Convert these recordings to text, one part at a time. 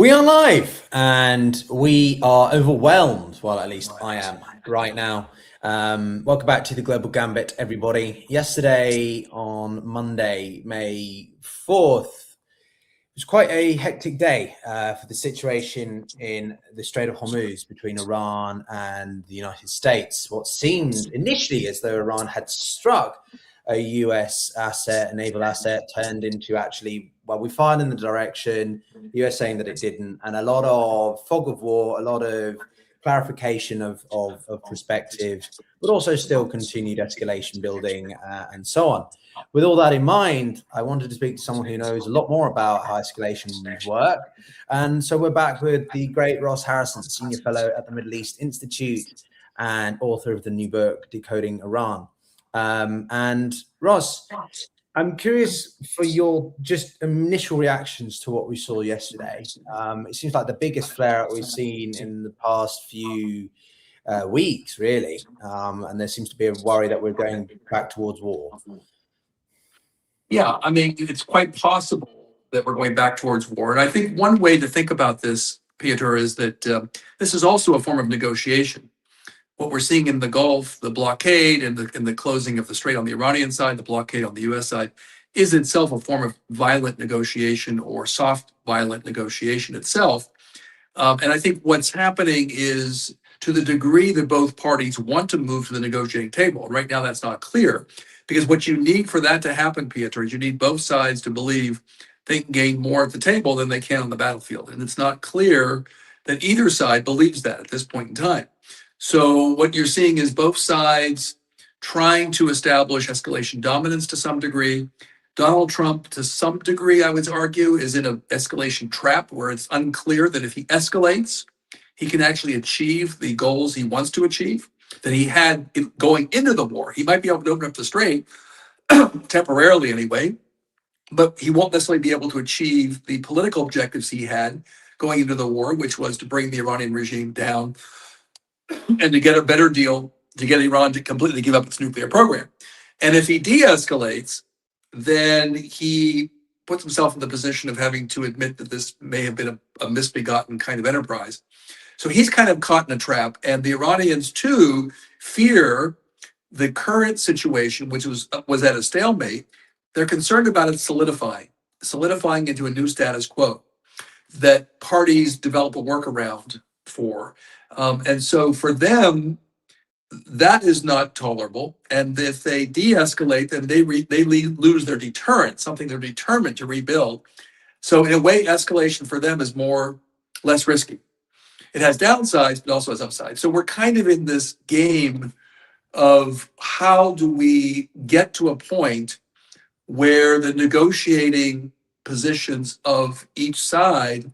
We are live and we are overwhelmed. Well, at least I am right now. Welcome back to the Global Gambit, everybody. Yesterday on Monday, May 4th, it was quite a hectic day for the situation in the Strait of Hormuz between Iran and the United States. What seemed initially as though Iran had struck a US asset, a naval asset, turned into actually, well, we fired in the direction, the US saying that it didn't, and a lot of fog of war, a lot of clarification of perspectives, but also still continued escalation building and so on. With all that in mind, I wanted to speak to someone who knows a lot more about how escalations work. And so we're back with the great Ross Harrison, Senior Fellow at the Middle East Institute and author of the new book, Decoding Iran. And Ross, I'm curious for your just initial reactions to what we saw yesterday. It seems like the biggest flare-up we've seen in the past few weeks, really. And there seems to be a worry that we're going back towards war. Yeah, I mean, it's quite possible that we're going back towards war. And I think one way to think about this, Pyotr, is that this is also a form of negotiation. What we're seeing in the Gulf, the blockade and the closing of the Strait on the Iranian side, the blockade on the US side, is itself a form of violent negotiation or soft violent negotiation itself. And I think what's happening is, to the degree that both parties want to move to the negotiating table, right now that's not clear, because what you need for that to happen, Pyotr, is you need both sides to believe they can gain more at the table than they can on the battlefield. And it's not clear that either side believes that at this point in time. So what you're seeing is both sides trying to establish escalation dominance to some degree. Donald Trump, to some degree, I would argue, is in an escalation trap where it's unclear that if he escalates, he can actually achieve the goals he wants to achieve, that he had going into the war. He might be able to open up the strait, temporarily anyway, but he won't necessarily be able to achieve the political objectives he had going into the war, which was to bring the Iranian regime down and to get a better deal, to get Iran to completely give up its nuclear program. And if he de-escalates, then he puts himself in the position of having to admit that this may have been a misbegotten kind of enterprise. So he's kind of caught in a trap, and the Iranians too fear the current situation, which was at a stalemate. They're concerned about it solidifying into a new status quo that parties develop a workaround for. And so for them, that is not tolerable. And if they de-escalate, then they lose their deterrent, something they're determined to rebuild. So in a way, escalation for them is less risky. It has downsides, but also has upsides. So we're kind of in this game of how do we get to a point where the negotiating positions of each side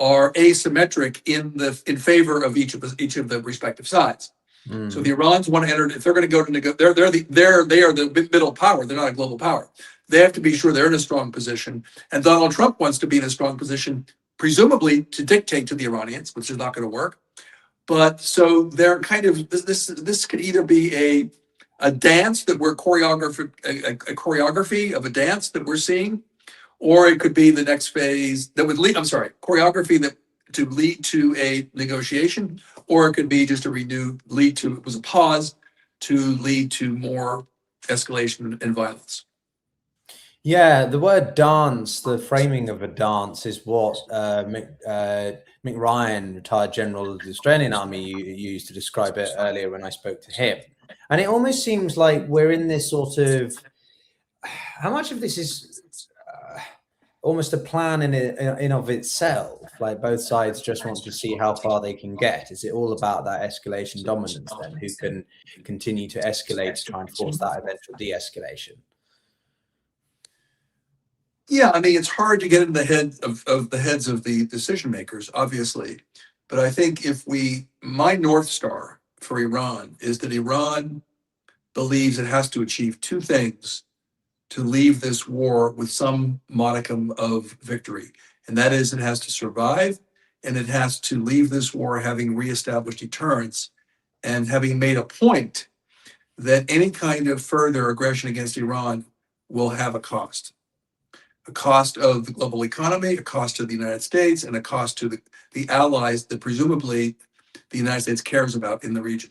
are asymmetric in favor of each of the respective sides. So the Iranians want to enter. If they're going to go to negotiate, they are the middle power. They're not a global power. They have to be sure they're in a strong position. And Donald Trump wants to be in a strong position, presumably to dictate to the Iranians, which is not going to work. But so they're kind of this could either be a dance that we're choreography of a dance that we're seeing, or it could be the next phase that would lead. Choreography that to lead to a negotiation, or it could be just it was a pause to lead to more escalation and violence. Yeah, the word dance, the framing of a dance is what Mick Ryan, retired general of the Australian Army, used to describe it earlier when I spoke to him. And it almost seems like we're in this sort of, how much of this is almost a plan in of itself? Like both sides just want to see how far they can get. Is it all about that escalation dominance then? Who can continue to escalate to try and force that eventual de-escalation? Yeah, I mean, it's hard to get in the heads of the decision makers, obviously. But I think my North Star for Iran is that Iran believes it has to achieve two things to leave this war with some modicum of victory. And that is, it has to survive, and it has to leave this war having reestablished deterrence and having made a point that any kind of further aggression against Iran will have a cost. a cost of the global economy, a cost to the United States, and a cost to the allies that presumably the United States cares about in the region.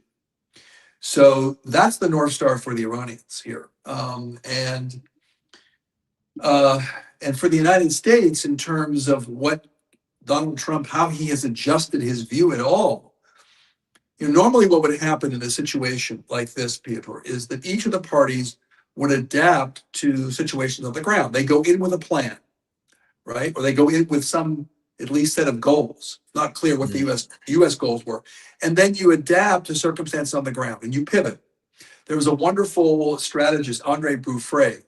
So that's the North Star for the Iranians here. And for the United States, in terms of what Donald Trump, how he has adjusted his view at all, normally what would happen in a situation like this, Pyotr, is that each of the parties would adapt to situations on the ground. They go in with a plan, right? Or they go in with some at least set of goals. Not clear what the U.S. goals were. And then you adapt to circumstances on the ground and you pivot. There was a wonderful strategist, Andre Bouffray,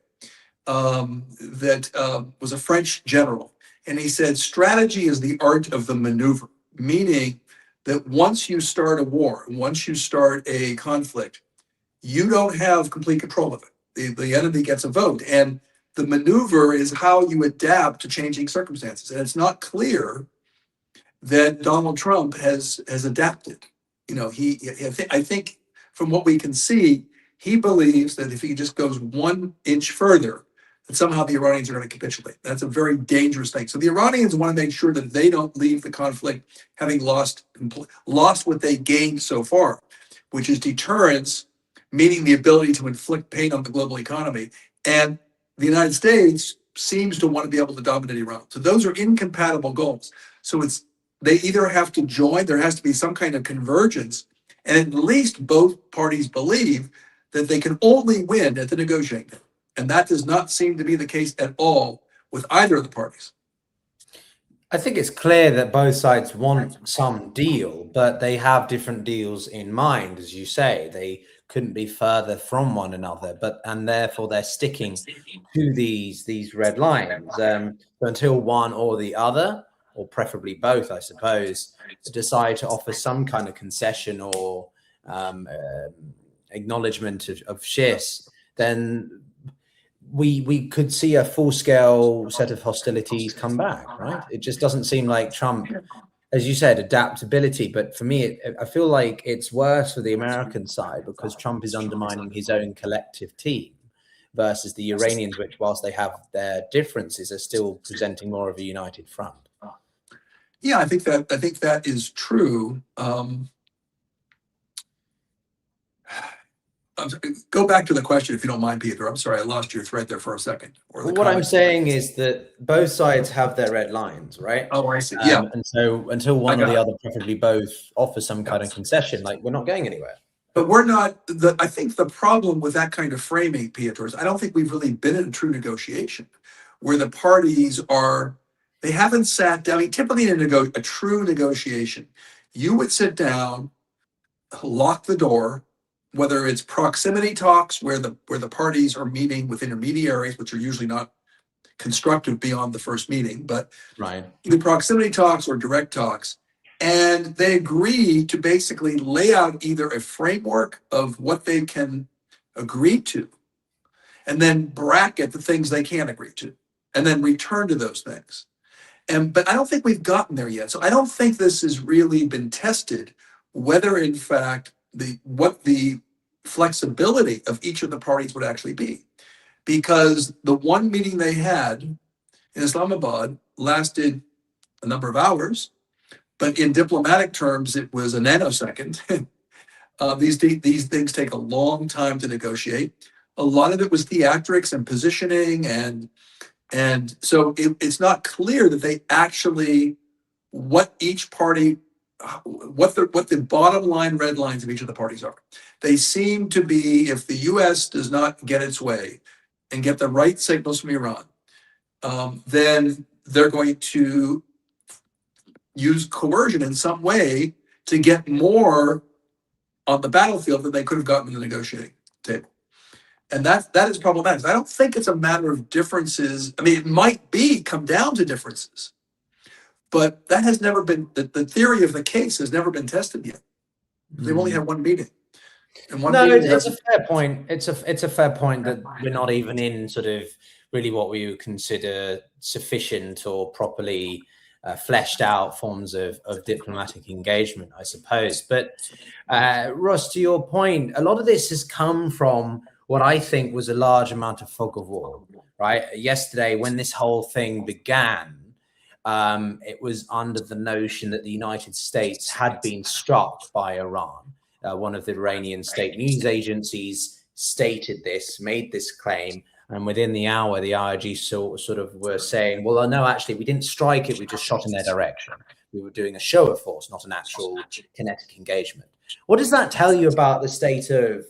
that was a French general. And he said, strategy is the art of the maneuver, meaning that once you start a war, once you start a conflict, you don't have complete control of it. The enemy gets a vote. And the maneuver is how you adapt to changing circumstances. And it's not clear that Donald Trump has adapted. I think from what we can see, he believes that if he just goes 1 inch further, that somehow the Iranians are going to capitulate. That's a very dangerous thing. So the Iranians want to make sure that they don't leave the conflict having lost what they gained so far, which is deterrence, meaning the ability to inflict pain on the global economy. And the United States seems to want to be able to dominate Iran. So those are incompatible goals. So they either have to join, there has to be some kind of convergence, and at least both parties believe that they can only win at the negotiating table. And that does not seem to be the case at all with either of the parties. I think it's clear that both sides want some deal, but they have different deals in mind, as you say. They couldn't be further from one another, and therefore they're sticking to these red lines. So until one or the other, or preferably both, I suppose, decide to offer some kind of concession or acknowledgement of shifts, then we could see a full-scale set of hostilities come back, right? It just doesn't seem like Trump, as you said, adaptability. But for me, I feel like it's worse for the American side because Trump is undermining his own collective team versus the Iranians, which, whilst they have their differences, are still presenting more of a united front. Yeah, I think that is true. Go back to the question, if you don't mind, Pyotr. I'm sorry, I lost your thread there for a second. What I'm saying is that both sides have their red lines, right? Oh, I see. Yeah. And so until one or the other, preferably both, offer some kind of concession, like we're not going anywhere. But we're not. I think the problem with that kind of framing, Pyotr, is I don't think we've really been in a true negotiation where the parties they haven't sat down. I mean, typically in a true negotiation, you would sit down, lock the door, whether it's proximity talks where the parties are meeting with intermediaries, which are usually not constructive beyond the first meeting, but right, the proximity talks or direct talks, and they agree to basically lay out either a framework of what they can agree to, and then bracket the things they can't agree to, and then return to those things. But I don't think we've gotten there yet. So I don't think this has really been tested, whether in fact what the flexibility of each of the parties would actually be. Because the one meeting they had in Islamabad lasted a number of hours, but in diplomatic terms, it was a nanosecond. These things take a long time to negotiate. A lot of it was theatrics and positioning, and so it's not clear that they actually, what each party, what the bottom line red lines of each of the parties are. They seem to be, if the U.S. does not get its way and get the right signals from Iran, then they're going to use coercion in some way to get more on the battlefield than they could have gotten in the negotiating table. And that is problematic. I don't think it's a matter of differences. I mean, it might come down to differences, but that has never been, the theory of the case has never been tested yet. They've only had one meeting. It's a fair point. It's a fair point that we're not even in sort of really what we would consider sufficient or properly fleshed out forms of diplomatic engagement, I suppose. But Ross, to your point, a lot of this has come from what I think was a large amount of fog of war, right? Yesterday, when this whole thing began, it was under the notion that the United States had been struck by Iran. One of the Iranian state news agencies stated this, made this claim, and within the hour, the IRG sort of were saying, well, no, actually, we didn't strike it, we just shot in their direction. We were doing a show of force, not an actual kinetic engagement. What does that tell you about the state of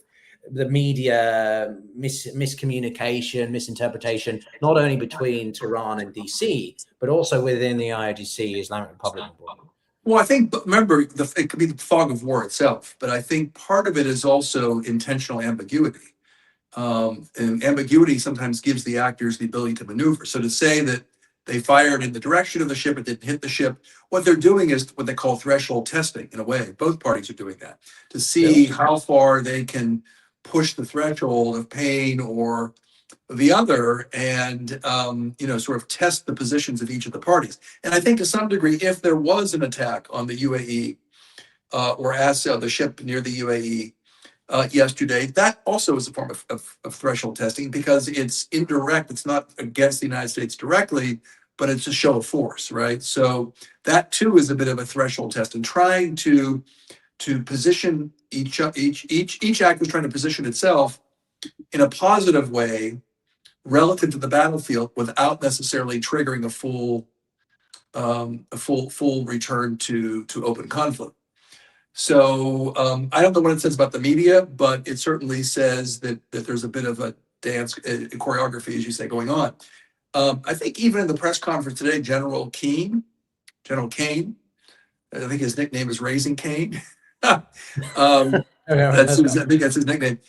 the media miscommunication, misinterpretation, not only between Tehran and DC, but also within the IRGC, Islamic Republic? Well, I think, remember, it could be the fog of war itself, but I think part of it is also intentional ambiguity. And ambiguity sometimes gives the actors the ability to maneuver. So to say that they fired in the direction of the ship, it didn't hit the ship, what they're doing is what they call threshold testing, in a way. Both parties are doing that to see how far they can push the threshold of pain or the other, and sort of test the positions of each of the parties. And I think to some degree, if there was an attack on the UAE or the ship near the UAE yesterday, that also is a form of threshold testing, because it's indirect. It's not against the United States directly, but it's a show of force, right? So that too is a bit of a threshold test, and trying to position each actor is trying to position itself in a positive way relative to the battlefield without necessarily triggering a full return to open conflict. So I don't know what it says about the media, but it certainly says that there's a bit of a dance choreography, as you say, going on. I think even in the press conference today, General Kane, I think his nickname is Raising Cane. I think that's his nickname.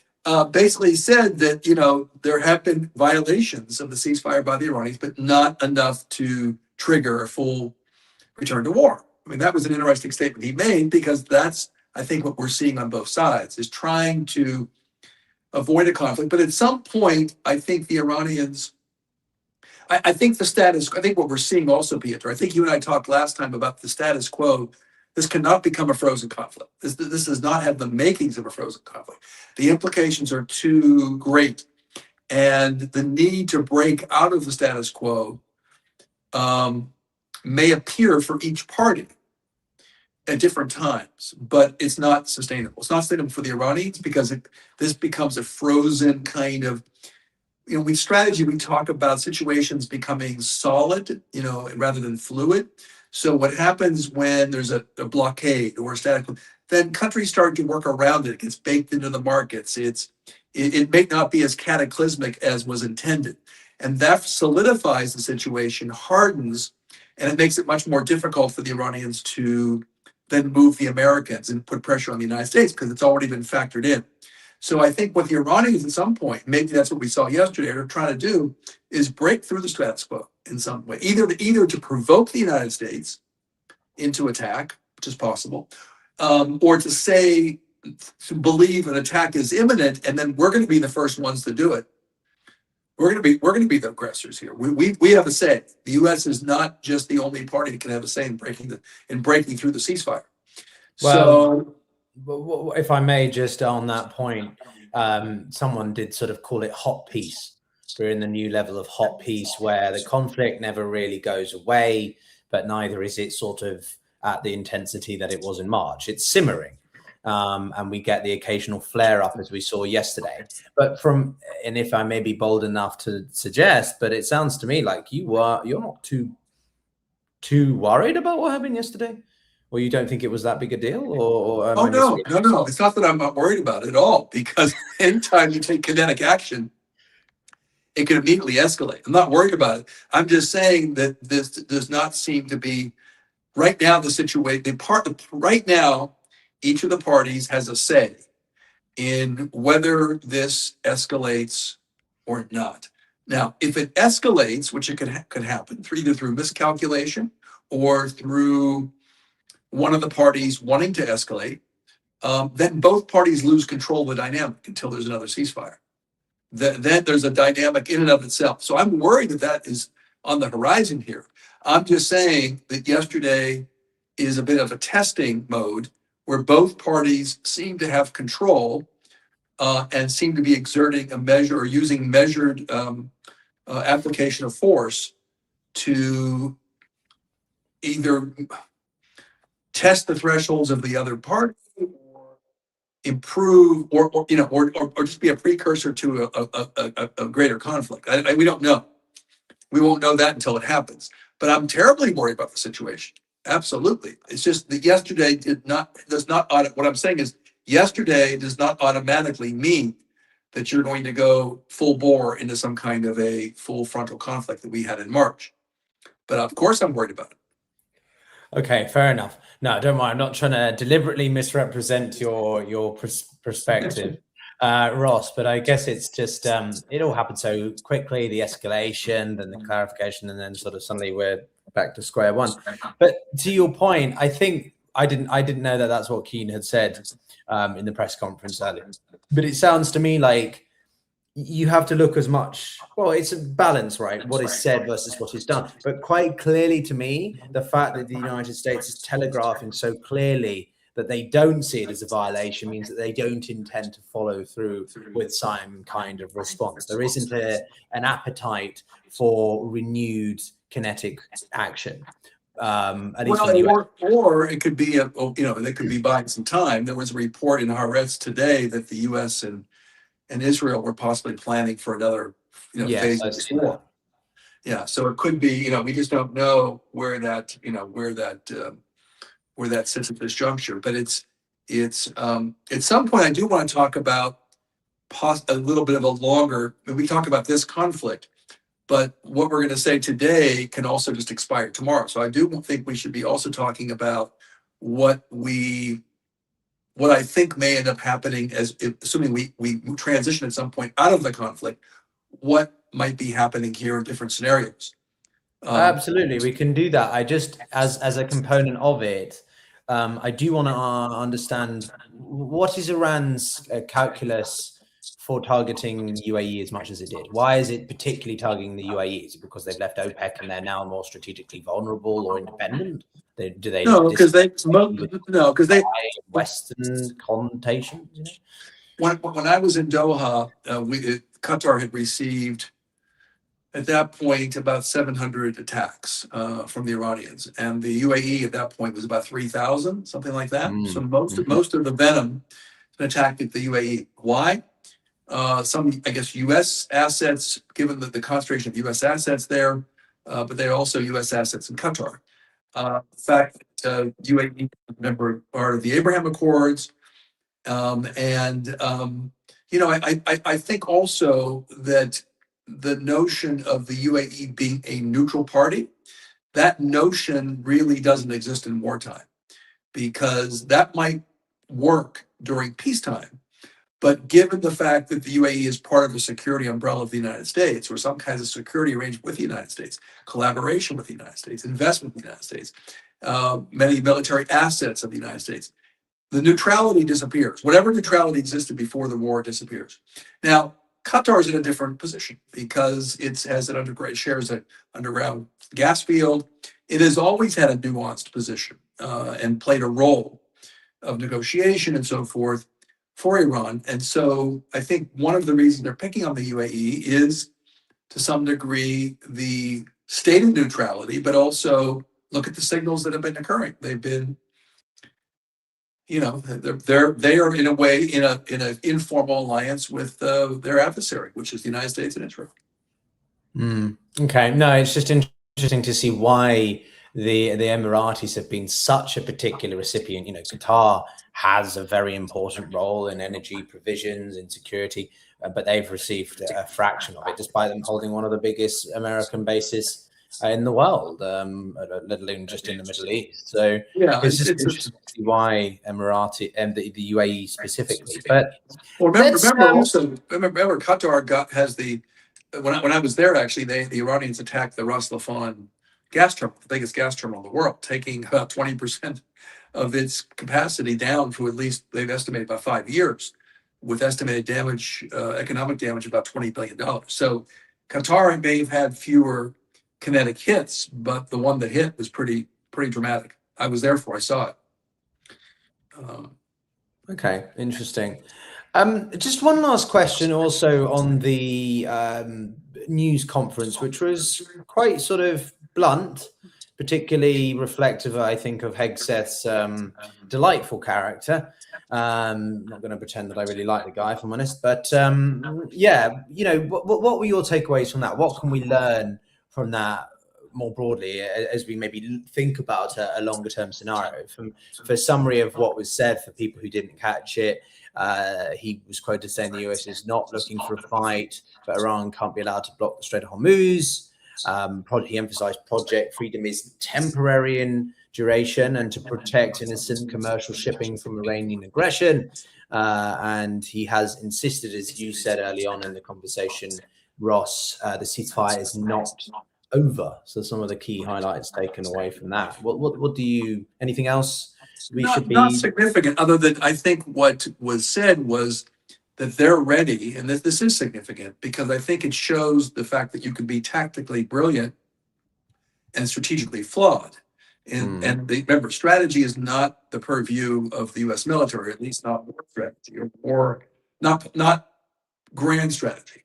Basically said that, there have been violations of the ceasefire by the Iranians, but not enough to trigger a full return to war. I mean, that was an interesting statement he made, because that's, I think, what we're seeing on both sides, is trying to avoid a conflict. But at some point, I think the Iranians, I think what we're seeing also, Pyotr, I think you and I talked last time about the status quo. This cannot become a frozen conflict. This does not have the makings of a frozen conflict. The implications are too great. And the need to break out of the status quo may appear for each party at different times, but it's not sustainable. It's not sustainable for the Iranians, because this becomes a frozen kind of, with strategy, we talk about situations becoming solid, rather than fluid. So what happens when there's a blockade or a static, then countries start to work around it. It gets baked into the markets. It may not be as cataclysmic as was intended. And that solidifies the situation, hardens, and it makes it much more difficult for the Iranians to then move the Americans and put pressure on the United States, because it's already been factored in. So I think what the Iranians at some point, maybe that's what we saw yesterday, are trying to do is break through the status quo in some way, either to provoke the United States into attack, which is possible, or to believe an attack is imminent, and then we're going to be the first ones to do it. We're going to be the aggressors here. We have a say. The U.S. is not just the only party that can have a say in breaking through the ceasefire. Well, if I may, just on that point, someone did sort of call it hot peace. We're in the new level of hot peace, where the conflict never really goes away, but neither is it sort of at the intensity that it was in March. It's simmering. And we get the occasional flare up, as we saw yesterday. And if I may be bold enough to suggest, but it sounds to me like you're not too worried about what happened yesterday, or you don't think it was that big a deal, or no. It's not that I'm not worried about it at all, because anytime you take kinetic action, it can immediately escalate. I'm not worried about it. I'm just saying that this does not seem to be right now the situation. Right now, each of the parties has a say in whether this escalates or not. Now, if it escalates, which it could happen either through miscalculation or through one of the parties wanting to escalate, then both parties lose control of the dynamic until there's another ceasefire. Then there's a dynamic in and of itself. So I'm worried that is on the horizon here. I'm just saying that yesterday is a bit of a testing mode, where both parties seem to have control and seem to be exerting a measure or using measured application of force to either test the thresholds of the other party, or improve, or just be a precursor to a greater conflict. We don't know. We won't know that until it happens. But I'm terribly worried about the situation. Absolutely. It's just that yesterday what I'm saying is yesterday does not automatically mean that you're going to go full bore into some kind of a full frontal conflict that we had in March. But of course I'm worried about it. Okay, fair enough. No, don't worry. I'm not trying to deliberately misrepresent your perspective, Ross. But I guess it's just it all happened so quickly. The escalation, then the clarification, and then sort of suddenly we're back to square one. But to your point, I think I didn't know that that's what Keane had said in the press conference earlier. But it sounds to me like you have to look as much, well, it's a balance, right? What is said versus what is done. But quite clearly to me, the fact that the United States is telegraphing so clearly that they don't see it as a violation means that they don't intend to follow through with some kind of response. There isn't an appetite for renewed kinetic action. At least or it could be they could be buying some time. There was a report in Haaretz today that the U.S. and Israel were possibly planning for another, phase of this war. Yeah, so it could be, we just don't know where that sits at this juncture. But it's at some point I do want to talk about a little bit of a longer. We talk about this conflict, but what we're going to say today can also just expire tomorrow. So I do think we should be also talking about what I think may end up happening, assuming we transition at some point out of the conflict, what might be happening here in different scenarios. Absolutely, we can do that. I just, as a component of it, I do want to understand what is Iran's calculus for targeting UAE as much as it did. Why is it particularly targeting the UAE? Is it because they've left OPEC and they're now more strategically vulnerable or independent? Because they Western connotations. When I was in Doha, Qatar had received at that point about 700 attacks from the Iranians, and the UAE at that point was about 3,000, something like that. So most of the venom attacked at the UAE. Why? Some, I guess, U.S. assets, given the concentration of U.S. assets there, but they're also U.S. assets in Qatar. The fact that UAE is a member part of the Abraham Accords, I think also that the notion of the UAE being a neutral party, that notion really doesn't exist in wartime, because that might work during peacetime. But given the fact that the UAE is part of the security umbrella of the United States, or some kinds of security arrangement with the United States, collaboration with the United States, investment in the United States, many military assets of the United States, the neutrality disappears. Whatever neutrality existed before the war disappears. Now, Qatar is in a different position because it shares an underground gas field. It has always had a nuanced position and played a role of negotiation and so forth for Iran. And so I think one of the reasons they're picking on the UAE is, to some degree, the stated neutrality, but also look at the signals that have been occurring. They've been, they are in a way in an informal alliance with their adversary, which is the United States and Israel. Okay, no, it's just interesting to see why the Emiratis have been such a particular recipient. Qatar has a very important role in energy provisions, in security, but they've received a fraction of it, despite them holding one of the biggest American bases in the world, let alone just in the Middle East. So yeah, it's just interesting to see why Emirati and the UAE specifically. But remember Qatar has the, when I was there, actually, the Iranians attacked the Ras Laffan gas terminal, the biggest gas terminal in the world, taking about 20% of its capacity down for at least, they've estimated, about 5 years, with estimated damage, economic damage, about $20 billion. So Qatar may have had fewer kinetic hits, but the one that hit was pretty dramatic. I was there I saw it. Okay, interesting. Just one last question also on the news conference, which was quite sort of blunt, particularly reflective, I think, of Hegseth's delightful character. Not going to pretend that I really like the guy, if I'm honest, but yeah, what were your takeaways from that? What can we learn from that more broadly as we maybe think about a longer term scenario? For summary of what was said for people who didn't catch it, he was quoted saying the US is not looking for a fight, but Iran can't be allowed to block the Strait of Hormuz. He emphasized project freedom is temporary in duration and to protect innocent commercial shipping from Iranian aggression. And he has insisted, as you said early on in the conversation, Ross, the ceasefire is not over. So some of the key highlights taken away from that. What do you, anything else we should be? Not significant, other than I think what was said was that they're ready, and this is significant because I think it shows the fact that you can be tactically brilliant and strategically flawed. And remember, strategy is not the purview of the U.S. military, at least not war strategy or not grand strategy.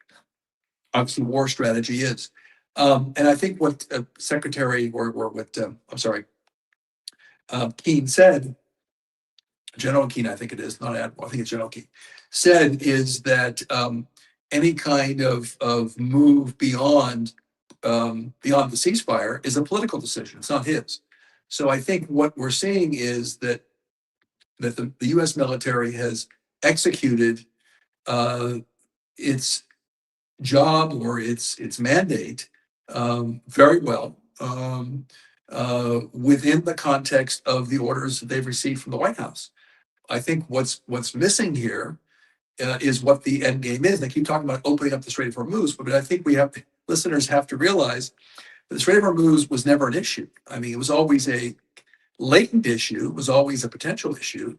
Obviously, war strategy is. And I think what Secretary or what Keane said, General Keane, I think it is, not Admiral, I think it's General Keane, said is that any kind of move beyond the ceasefire is a political decision. It's not his. So I think what we're seeing is that the U.S. military has executed its job or its mandate very well within the context of the orders that they've received from the White House. I think what's missing here is what the end game is. They keep talking about opening up the Strait of Hormuz, but I think listeners have to realize that the Strait of Hormuz was never an issue. I mean, it was always a latent issue, it was always a potential issue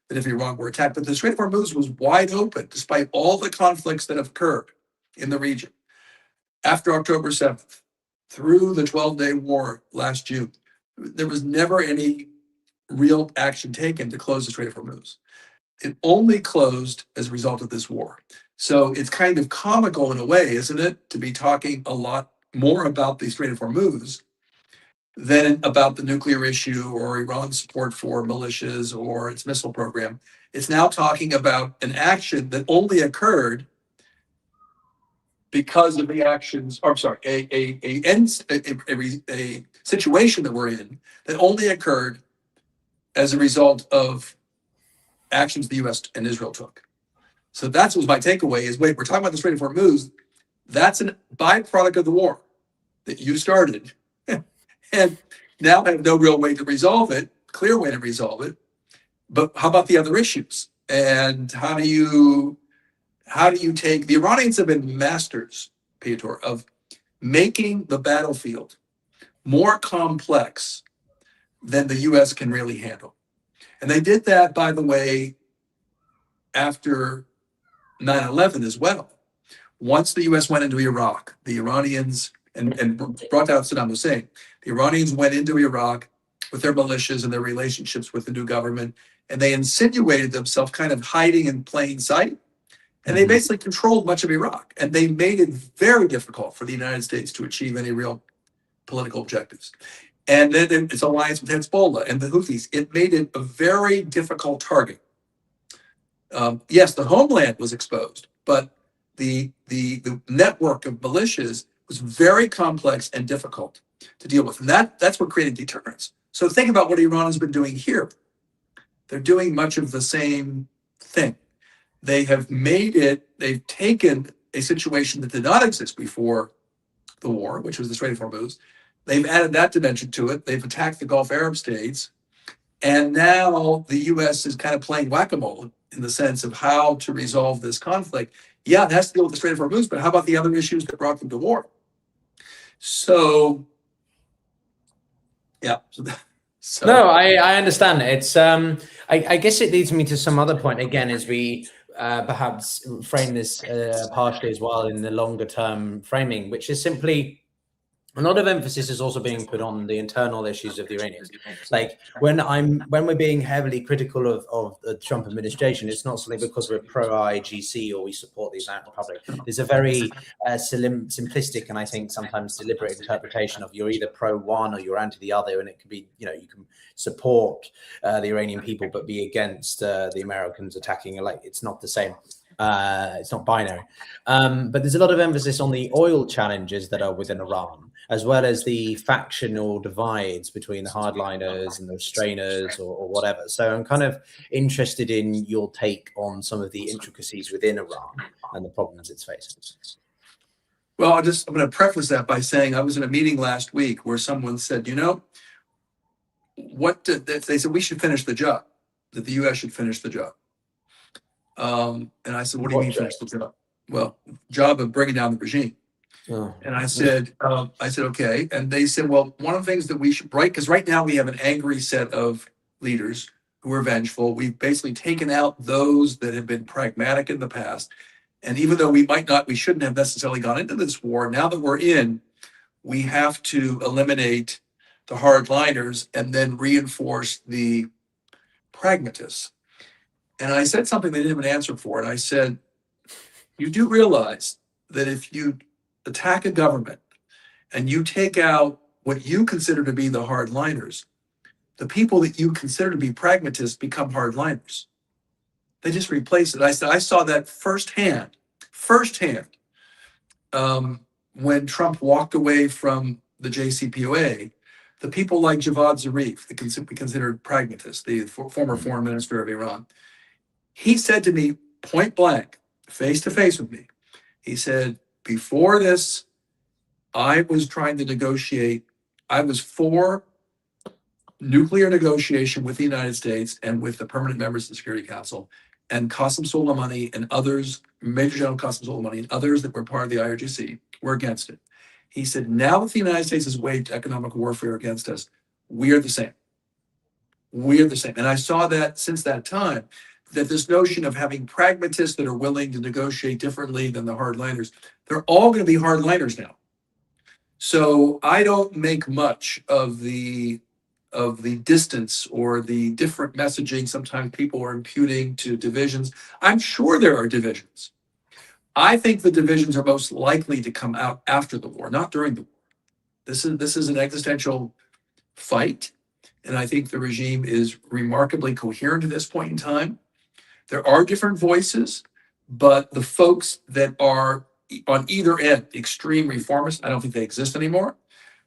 that if Iran were attacked, but the Strait of Hormuz was wide open despite all the conflicts that have occurred in the region. After October 7th, through the 12-day war last June, there was never any real action taken to close the Strait of Hormuz. It only closed as a result of this war. So it's kind of comical in a way, isn't it, to be talking a lot more about the Strait of Hormuz than about the nuclear issue or Iran's support for militias or its missile program. It's now talking about an action that only occurred because of the actions, or I'm sorry, a situation that we're in that only occurred as a result of actions the U.S. and Israel took. So that's what my takeaway is. Wait, we're talking about the Strait of Hormuz. That's a byproduct of the war that you started, and now have no real way to resolve it, clear way to resolve it. But how about the other issues? And how do you take, the Iranians have been masters, Pyotr, of making the battlefield more complex than the U.S. can really handle. And they did that, by the way, after 9/11 as well. Once the U.S. went into Iraq, the Iranians, and brought down Saddam Hussein, the Iranians went into Iraq with their militias and their relationships with the new government, and they insinuated themselves kind of hiding in plain sight. And they basically controlled much of Iraq. And they made it very difficult for the United States to achieve any real political objectives. And then its alliance with Hezbollah and the Houthis, it made it a very difficult target. Yes, the homeland was exposed, but the network of militias was very complex and difficult to deal with. And that's what created deterrence. So think about what Iran has been doing here. They're doing much of the same thing. They have they've taken a situation that did not exist before the war, which was the Strait of Hormuz. They've added that dimension to it. They've attacked the Gulf Arab states. And now the U.S. is kind of playing whack-a-mole in the sense of how to resolve this conflict. Yeah, it has to deal with the Strait of Hormuz, but how about the other issues that brought them to war? So, yeah. So. No, I understand. It's I guess it leads me to some other point again as we perhaps frame this partially as well in the longer term framing, which is simply a lot of emphasis is also being put on the internal issues of the Iranians. Like when we're being heavily critical of the Trump administration, it's not simply because we're pro IGC or we support the Islamic Republic. There's a very simplistic and I think sometimes deliberate interpretation of you're either pro one or you're anti the other, and it could be, you know, you can support the Iranian people but be against the Americans attacking. Like it's not the same. It's not binary. But there's a lot of emphasis on the oil challenges that are within Iran, as well as the factional divides between the hardliners and the restrainers or whatever. So I'm kind of interested in your take on some of the intricacies within Iran and the problems it's facing. Well, I'm going to preface that by saying I was in a meeting last week where someone said, you know, they said we should finish the job, that the U.S. should finish the job. And I said, what do you mean finish the job? Well, job of bringing down the regime. Oh. And I said, okay. And they said, well, one of the things that we should, right, because right now we have an angry set of leaders who are vengeful. We've basically taken out those that have been pragmatic in the past. And even though we shouldn't have necessarily gone into this war, now that we're in, we have to eliminate the hardliners and then reinforce the pragmatists. And I said something they didn't have an answer for. And I said, you do realize that if you attack a government and you take out what you consider to be the hardliners, the people that you consider to be pragmatists become hardliners. They just replace it. I said, I saw that firsthand, when Trump walked away from the JCPOA. The people like Javad Zarif, that can be considered pragmatists, the former foreign minister of Iran, he said to me point blank, face to face with me, he said, before this, I was trying to negotiate, I was for nuclear negotiation with the United States and with the permanent members of the Security Council, and Qasem Soleimani and others, Major General Qasem Soleimani and others that were part of the IRGC were against it. He said, now that the United States has waged economic warfare against us, we are the same. We are the same. And I saw that since that time, that this notion of having pragmatists that are willing to negotiate differently than the hardliners, they're all going to be hardliners now. So I don't make much of the distance or the different messaging sometimes people are imputing to divisions. I'm sure there are divisions. I think the divisions are most likely to come out after the war, not during the war. This is an existential fight, and I think the regime is remarkably coherent at this point in time. There are different voices, but the folks that are on either end, extreme reformists, I don't think they exist anymore,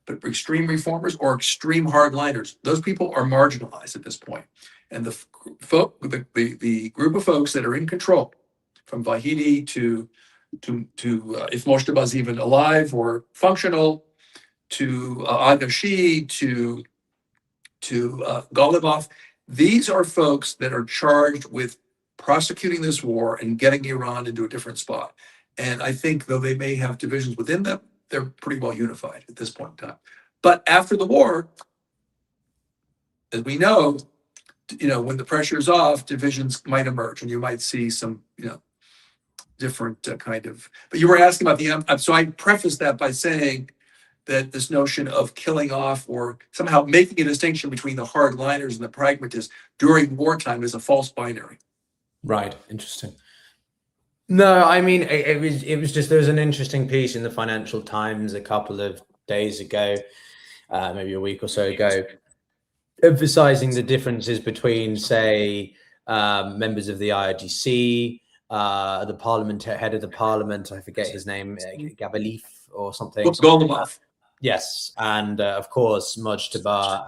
but extreme reformers or extreme hardliners, those people are marginalized at this point. And the group of folks that are in control, from Vahidi to if Mojtaba's even alive or functional, to Adashi, to Ghalibaf, these are folks that are charged with prosecuting this war and getting Iran into a different spot. And I think though they may have divisions within them, they're pretty well unified at this point in time. But after the war, as we know, when the pressure is off, divisions might emerge, and you might see some, different kind of. But you were asking about so I prefaced that by saying that this notion of killing off or somehow making a distinction between the hardliners and the pragmatists during wartime is a false binary. Right. Interesting. No, I mean, it was just, there was an interesting piece in the Financial Times a couple of days ago, maybe a week or so ago, emphasizing the differences between, say, members of the IRGC, the parliament, head of the parliament, I forget his name, Gabalif or something. Yes, and of course, Mojtaba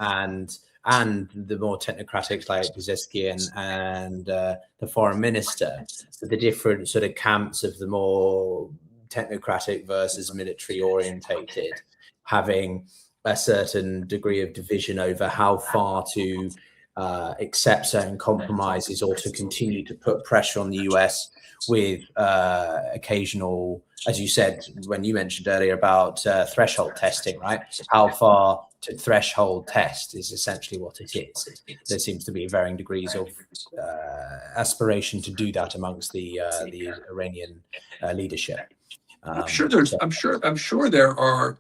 and the more technocratics like Pezeshkian and the foreign minister, so the different sort of camps of the more technocratic versus military orientated, having a certain degree of division over how far to accept certain compromises or to continue to put pressure on the US with occasional, as you said, when you mentioned earlier about threshold testing, right? How far to threshold test is essentially what it is. There seems to be varying degrees of aspiration to do that amongst the Iranian leadership. I'm sure there are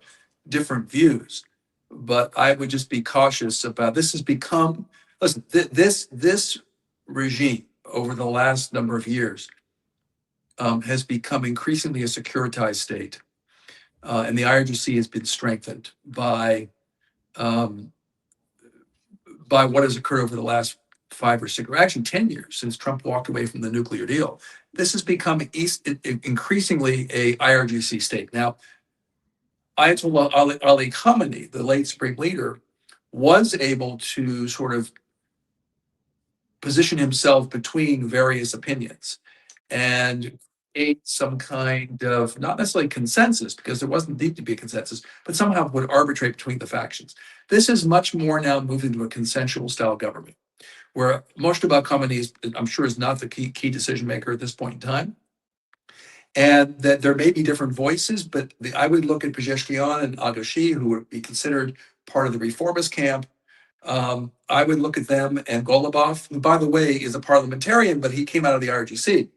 different views. But I would just be cautious about this. Has become, listen, this regime over the last number of years has become increasingly a securitized state, and the IRGC has been strengthened um, by what has occurred over the last 5 or 6, or actually 10 years since Trump walked away from the nuclear deal. This has become increasingly a IRGC state. Now, Ayatollah Ali Khamenei, the late Supreme Leader, was able to sort of position himself between various opinions and create some kind of, not necessarily consensus, because there wasn't need to be a consensus, but somehow would arbitrate between the factions. This is much more now moving to a consensual style government, where Moshtaba Khamenei, I'm sure, is not the key decision maker at this point in time. And that there may be different voices, but I would look at Pezeshkian and Agashi, who would be considered part of the reformist camp. I would look at them, and Golubov, who, by the way, is a parliamentarian, but he came out of the IRGC.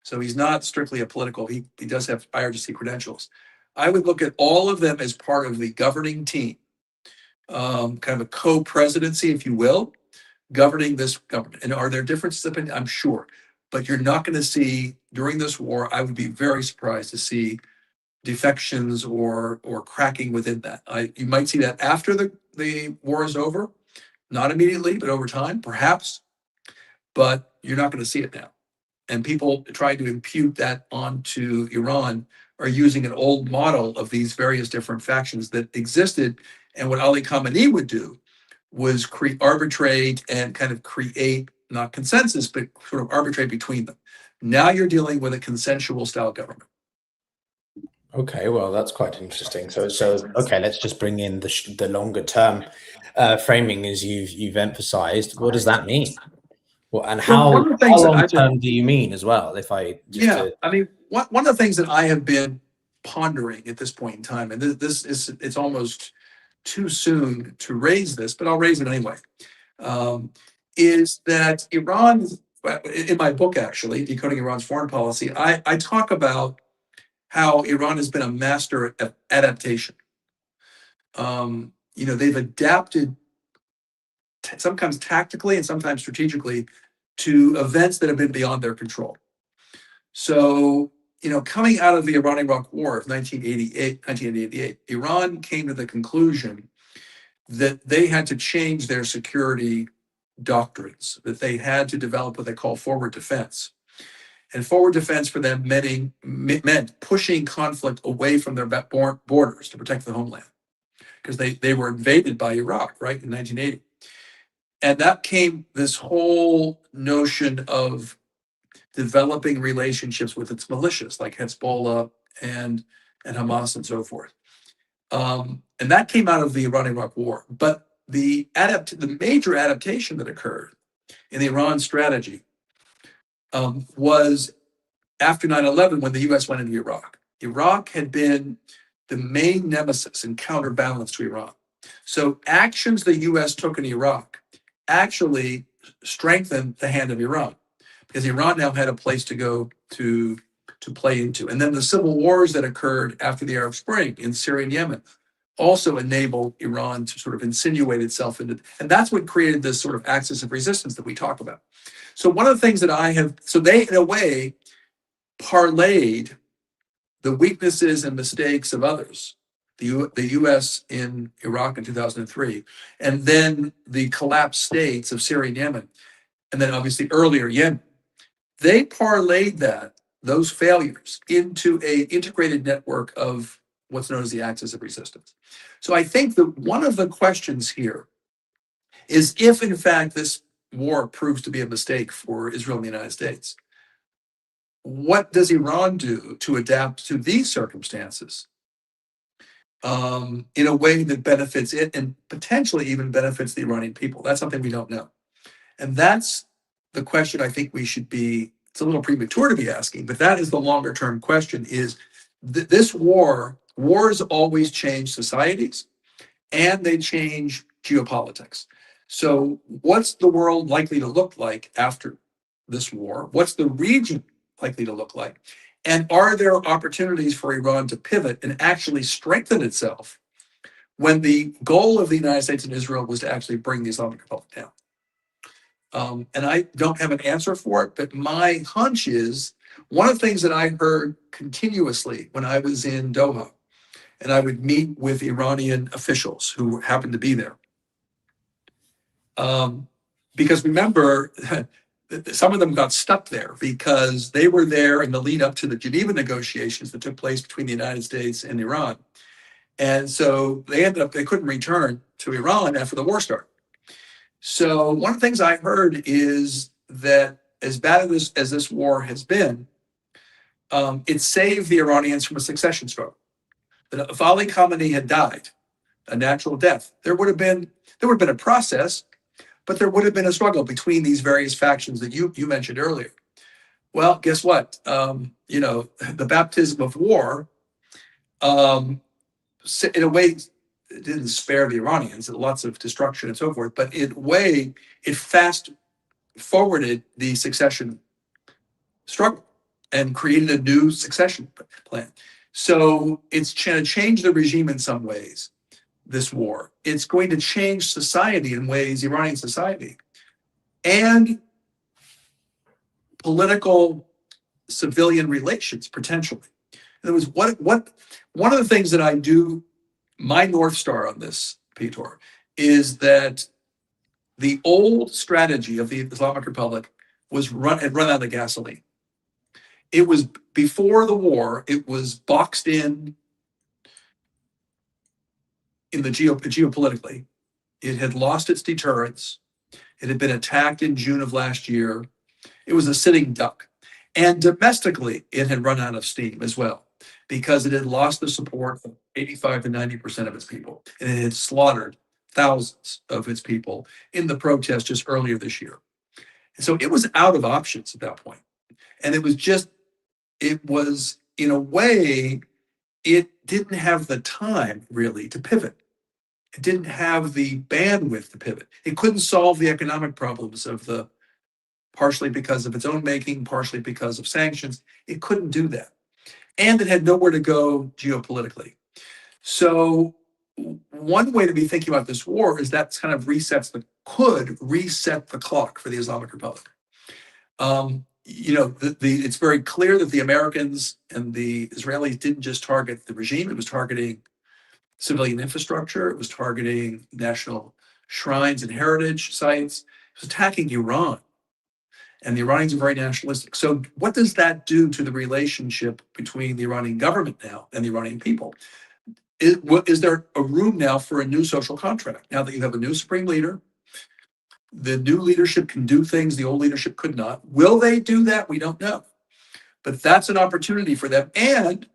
So he's not strictly a political, he does have IRGC credentials. I would look at all of them as part of the governing team, kind of a co-presidency, if you will, governing this government. And are there differences of opinion? I'm sure. But you're not going to see, during this war, I would be very surprised to see defections or cracking within that. You might see that after the war is over, not immediately, but over time, perhaps. But you're not going to see it now. And people trying to impute that onto Iran are using an old model of these various different factions that existed. And what Ali Khamenei would do was arbitrate and kind of create, not consensus, but sort of arbitrate between them. Now you're dealing with a consensual style government. Okay, well, that's quite interesting. So okay, let's just bring in the longer term framing, as you've emphasized. What does that mean? Well, and how long term do you mean as well? If I I mean, one of the things that I have been pondering at this point in time, and it's almost too soon to raise this, but I'll raise it anyway, is that Iran, in my book actually, Decoding Iran's Foreign Policy, I talk about how Iran has been a master of adaptation. They've adapted sometimes tactically and sometimes strategically to events that have been beyond their control. So, coming out of the Iran-Iraq War of 1988, Iran came to the conclusion that they had to change their security doctrines, that they had to develop what they call forward defense. And forward defense for them meant pushing conflict away from their borders to protect the homeland, because they were invaded by Iraq, right, in 1980. And that came this whole notion of developing relationships with its militias, like Hezbollah and Hamas and so forth. And that came out of the Iran-Iraq War. But the major adaptation that occurred in the Iran strategy was after 9/11, when the US went into Iraq. Iraq had been the main nemesis and counterbalance to Iran. So actions the US took in Iraq actually strengthened the hand of Iran, because Iran now had a place to go to play into. And then the civil wars that occurred after the Arab Spring in Syria and Yemen also enabled Iran to sort of insinuate itself into, and that's what created this sort of axis of resistance that we talk about. So one of the things that so they, in a way, parlayed the weaknesses and mistakes of others, the US in Iraq in 2003, and then the collapsed states of Syria and Yemen, and then obviously earlier Yemen. They parlayed those failures into an integrated network of what's known as the axis of resistance. So I think that one of the questions here is, if in fact this war proves to be a mistake for Israel and the United States, what does Iran do to adapt to these circumstances in a way that benefits it and potentially even benefits the Iranian people? That's something we don't know. And that's the question I think we should be, it's a little premature to be asking, but that is the longer term question, is this wars always change societies, and they change geopolitics. So what's the world likely to look like after this war? What's the region likely to look like? And are there opportunities for Iran to pivot and actually strengthen itself when the goal of the United States and Israel was to actually bring the Islamic Republic down. And I don't have an answer for it, but my hunch is one of the things that I heard continuously when I was in Doha, and I would meet with Iranian officials who happened to be there. Because remember, some of them got stuck there because they were there in the lead up to the Geneva negotiations that took place between the United States and Iran. And so they couldn't return to Iran after the war started. So one of the things I heard is that as bad as this war has been, it saved the Iranians from a succession struggle. That if Ali Khamenei had died a natural death, there would have been a process, but there would have been a struggle between these various factions that you mentioned earlier. Well, guess what? The baptism of war, in a way, it didn't spare the Iranians, lots of destruction and so forth, but in a way, it fast forwarded the succession struggle and created a new succession plan. So it's going to change the regime in some ways, this war. It's going to change society in ways, Iranian society, and political civilian relations, potentially. In other words, one of the things that I do, my North Star on this, Pyotr, is that the old strategy of the Islamic Republic had run out of gasoline. It was before the war, it was boxed in the geopolitically. It had lost its deterrence. It had been attacked in June of last year. It was a sitting duck. And domestically, it had run out of steam as well, because it had lost the support of 85 to 90% of its people. And it had slaughtered thousands of its people in the protests just earlier this year. And so it was out of options at that point. And it was, in a way, it didn't have the time really to pivot. It didn't have the bandwidth to pivot. It couldn't solve the economic problems partially because of its own making, partially because of sanctions. It couldn't do that. And it had nowhere to go geopolitically. So one way to be thinking about this war is that kind of could reset the clock for the Islamic Republic. It's very clear that the Americans and the Israelis didn't just target the regime, it was targeting civilian infrastructure, it was targeting national shrines and heritage sites, it was attacking Iran. And the Iranians are very nationalistic. So what does that do to the relationship between the Iranian government now and the Iranian people? Is there a room now for a new social contract? Now that you have a new supreme leader, the new leadership can do things the old leadership could not. Will they do that? We don't know. But that's an opportunity for them. And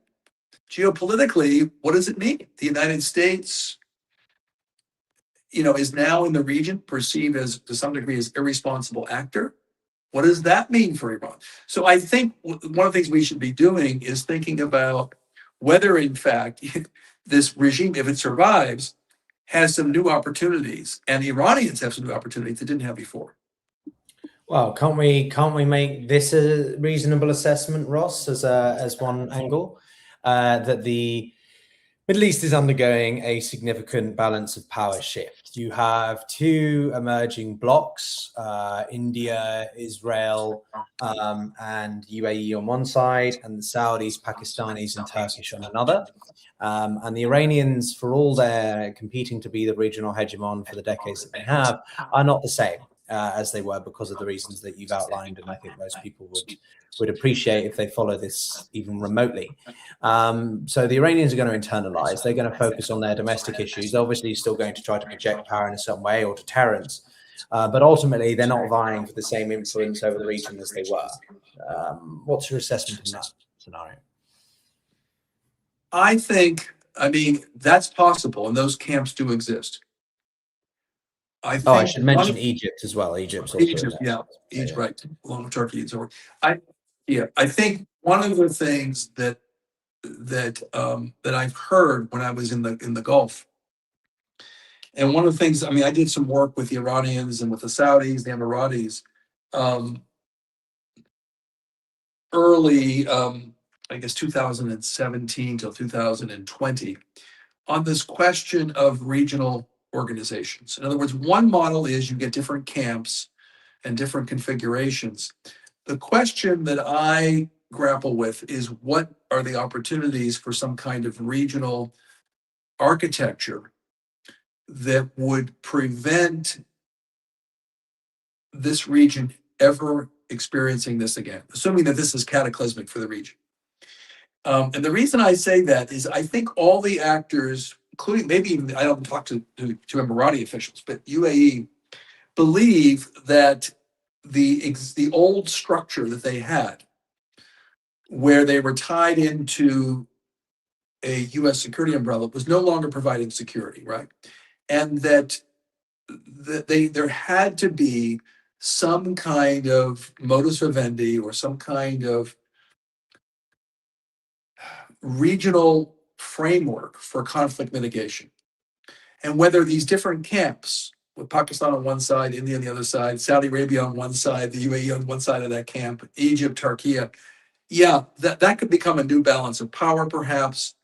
geopolitically, what does it mean? The United States, is now in the region perceived as, to some degree, as irresponsible actor. What does that mean for Iran? So I think one of the things we should be doing is thinking about whether, in fact, this regime, if it survives, has some new opportunities, and the Iranians have some new opportunities they didn't have before. Well, can't we make this a reasonable assessment, Ross, as one angle, that the Middle East is undergoing a significant balance of power shift. You have two emerging blocks, India, Israel, and UAE on one side, and the Saudis, Pakistanis, and Turkish on another. And the Iranians, for all their competing to be the regional hegemon for the decades that they have, are not the same as they were because of the reasons that you've outlined. And I think most people would appreciate if they follow this even remotely. So the Iranians are going to internalize. They're going to focus on their domestic issues. They're obviously still going to try to project power in some way or deterrence. But ultimately, they're not vying for the same influence over the region as they were. What's your assessment in that scenario? I that's possible, and those camps do exist. I should mention Egypt as well. Egypt's also Egypt, Egypt, right, along with Turkey and so forth. I think one of the things that I've heard when I was in the Gulf, and one of the things, I did some work with the Iranians and with the Saudis, the Emiratis, early, I guess 2017 till 2020, on this question of regional organizations. In other words, one model is you get different camps and different configurations. The question that I grapple with is, what are the opportunities for some kind of regional architecture that would prevent this region ever experiencing this again, assuming that this is cataclysmic for the region. And the reason I say that is I think all the actors, including maybe even, I don't talk to Emirati officials, but UAE, believe that the old structure that they had, where they were tied into a US security umbrella, was no longer providing security, right? And that there had to be some kind of modus vivendi or some kind of regional framework for conflict mitigation. And whether these different camps, with Pakistan on one side, India on the other side, Saudi Arabia on one side, the UAE on one side of that camp, Egypt, Turkey, yeah, that could become a new balance of power, perhaps.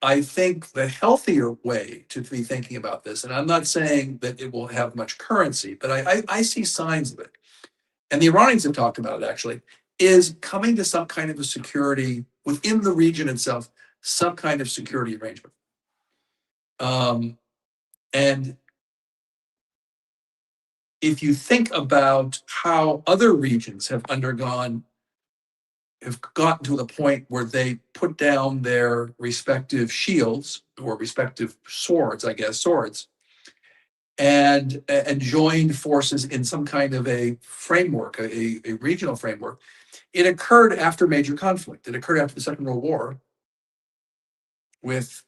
I think the healthier way to be thinking about this, and I'm not saying that it will have much currency, but I see signs of it. And the Iranians have talked about it actually, is coming to some kind of a security within the region itself, some kind of security arrangement. And if you think about how other regions have gotten to the point where they put down their respective shields or respective swords, and joined forces in some kind of a framework, a regional framework. It occurred after major conflict. It occurred after the Second World War with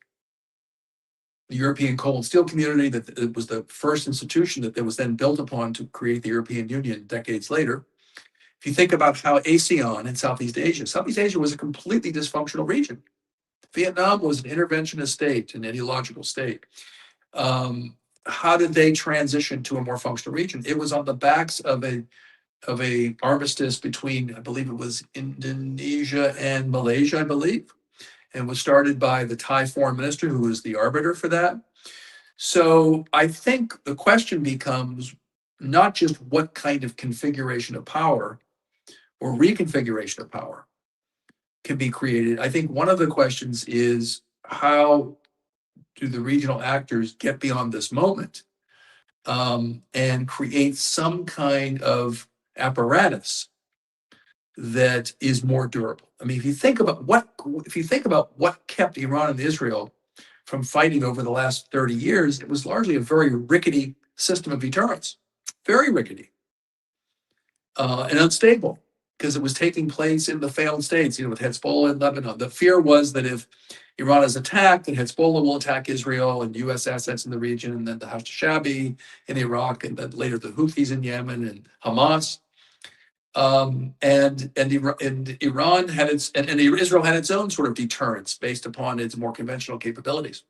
the European Coal and Steel Community. That it was the first institution that was then built upon to create the European Union decades later. If you think about how ASEAN in Southeast Asia was a completely dysfunctional region. Vietnam was an interventionist state, an ideological state. How did they transition to a more functional region? It was on the backs of a armistice between, I believe it was Indonesia and Malaysia, I believe, and was started by the Thai foreign minister, who was the arbiter for that. So I think the question becomes not just what kind of configuration of power or reconfiguration of power can be created. I think one of the questions is, how do the regional actors get beyond this moment and create some kind of apparatus that is more durable? I mean, if you think about what kept Iran and Israel from fighting over the last 30 years, it was largely a very rickety system of deterrence, very rickety and unstable, because it was taking place in the failed states, with Hezbollah in Lebanon. The fear was that if Iran is attacked, then Hezbollah will attack Israel and U.S. assets in the region, and then the Hashd-Shabi in Iraq, and then later the Houthis in Yemen and Hamas. And Iran had and Israel had its own sort of deterrence based upon its more conventional capabilities.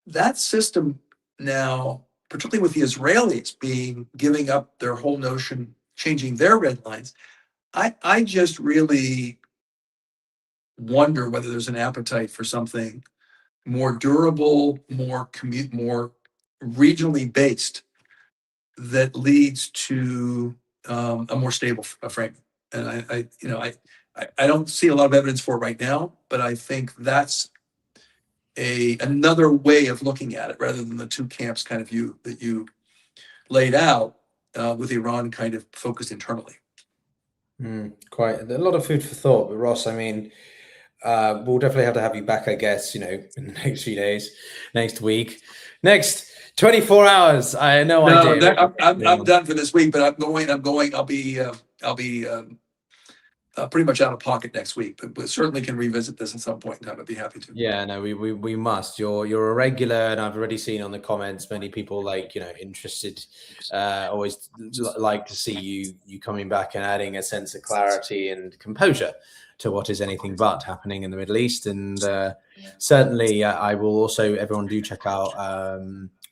That system now, particularly with the Israelis giving up their whole notion, changing their red lines, I just really wonder whether there's an appetite for something more durable, more regionally based, that leads to a more stable frame. And I don't see a lot of evidence for it right now, but I think that's another way of looking at it, rather than the two camps kind of view that you laid out, with Iran kind of focused internally. Quite a lot of food for thought. But Ross, I mean, we'll definitely have to have you back, I guess, in the next few days, next week, next 24 hours. I had no idea. I'm done for this week, but I'll be pretty much out of pocket next week, but we certainly can revisit this at some point in time. I'd be happy to. Yeah, no, we must. You're a regular, and I've already seen on the comments many people interested. Always like to see you coming back and adding a sense of clarity and composure to what is anything but happening in the Middle East. And certainly, I will also, everyone do check out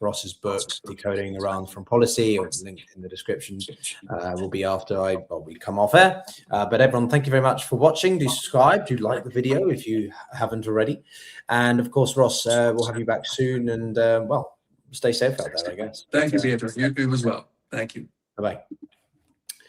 Ross's book, Decoding Iran Foreign Policy, or link in the description, will be after we come off air. But everyone, thank you very much for watching. Do subscribe, do like the video if you haven't already. And of course, Ross, we'll have you back soon. And well, stay safe out there, I guess. Thank you, Pyotr. You as well. Thank you. Bye-bye.